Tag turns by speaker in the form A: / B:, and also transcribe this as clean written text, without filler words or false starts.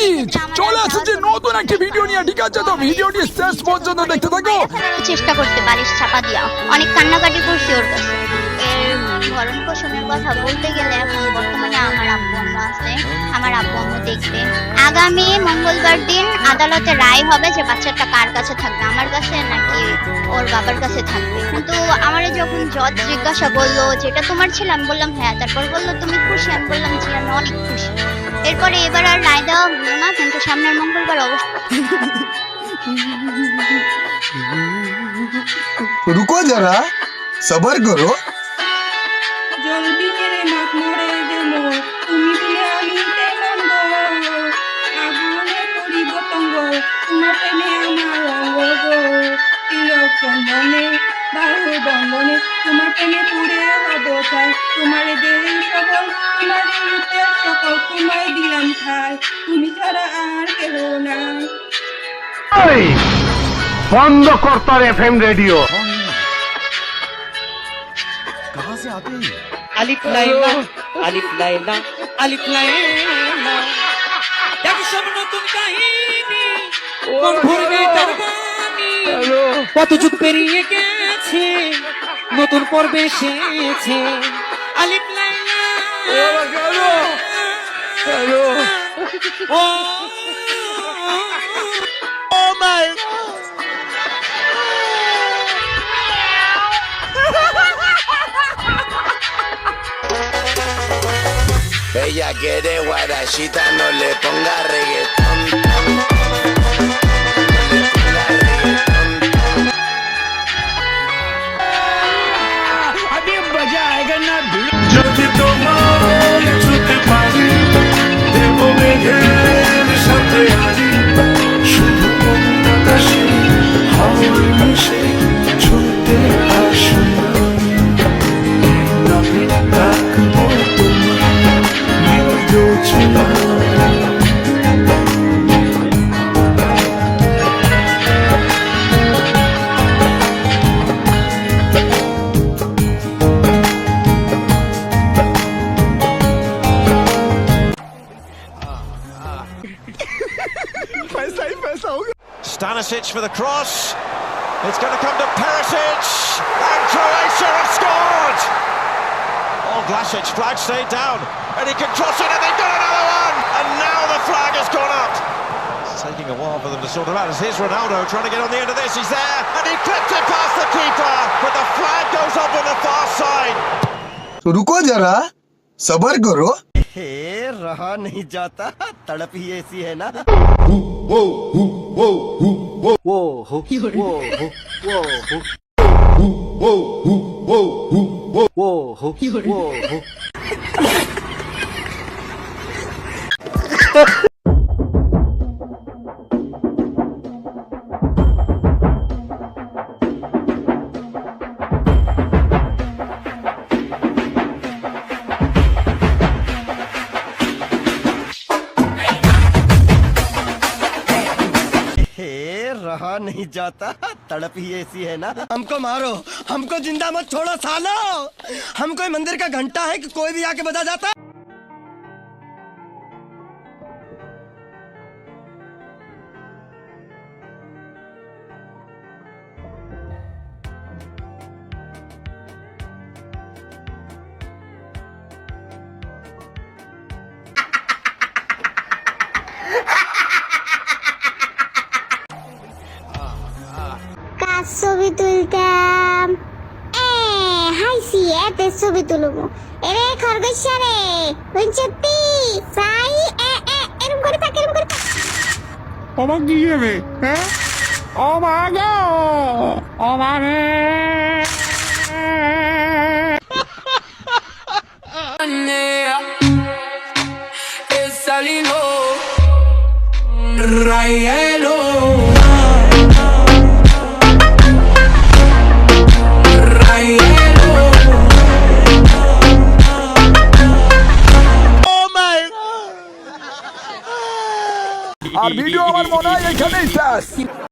A: Guys চলে এসেছে নতুন একটি ভিডিও নিয়ে। ঠিক আছে, তো ভিডিওটি শেষ পর্যন্ত দেখতে থাকো।
B: চেষ্টা করতে পারিস চাপা দিয়া, অনেক কান্নাকাটি করছি ওর কাছে। ভরণ পোষণের কথা বলতে গেলে এখন বর্তমানে আমার আব্বু আম্মু আছে, আমার আব্বু আম্মু দেখবে। আগামী মঙ্গলবার দিন আদালতে রায় হবে যে বাচ্চাটা কার কাছে থাকবে, আমার কাছে নাকি ওর বাবার কাছে থাকবে। কিন্তু আমার যখন জজ জিজ্ঞাসা করলো যেটা তোমার ছিল, আমি বললাম হ্যাঁ। তারপর বললো তুমি খুশি, আমি বললাম জি আমি অনেক খুশি। এরপরে এবার আর রায় দেওয়া হলো না, কিন্তু সামনের মঙ্গলবার অবশ্যই।
C: रुको जरा सबर करो।
D: জলদি মেরে মাছ মরে গেল, তুমি দিলে আমি তেমঙ্গ, আগুনে করি বতঙ্গ, তোমার প্রেমে আমার অঙ্গ গো। তিলক চন্দনে বাহু বন্ধনে, তোমার প্রেমে পুরে হব চাই, তোমার দেহে সবল, তোমার রূপের সকল, তোমায় দিলাম ঠাই, তুমি ছাড়া আর কেহ নাই।
E: বন্ধ করতার এফএম রেডিও।
F: আলিফ লাইলা আলিফ লাইলা আলিফ লাইলা, দেখো সব নতুন কাহিনী, মন ভরবে তার বাণী। কত যুগ পেরিয়ে গেছে, নতুন পর্বে এসেছে আলিফ লাইলা। ও মাই
G: Ella quiere guarachita, no le ponga reggaetón.
H: যদি তোমার ছুতে পারি, দেব মেঘের সাথে হারি, শুধু বাতাসে হাওয়ার মিশে ছুটে আসুন, নামে ডাকবো তোমায় নির্জোছনা।
I: Stanisic for the cross. It's going to come to Perisic, and Croatia have scored. Oh, Vlasic, flag stayed down, and he can cross it, and they've got another one. And now the flag has gone up. It's taking a while for them to sort it out. As here's Ronaldo trying to get on the end of this. He's there, and he clipped it past the keeper, but the flag goes up on the far side.
C: तो रुको जरा सबर करो।
E: रहा नहीं जाता, तड़प ही ऐसी है ना। रहा नहीं जाता, तड़प ही ऐसी है ना। हमको मारो, हमको जिंदा मत छोड़ो सालो। हम कोई मंदिर का घंटा है कि कोई भी आके बजा जाता।
B: ছবি তুলতাম, হাইছি এতে ছবি তুলবো। এরে খরগোশ রে, সত্যি প্রায় এরম করে থাকে, এরম করে থাকে।
A: অবাক দিয়ে রে, হ্যাঁ অবাক অবাক। আর ভিডিও আমার মনে হয় এখানেই শেষ।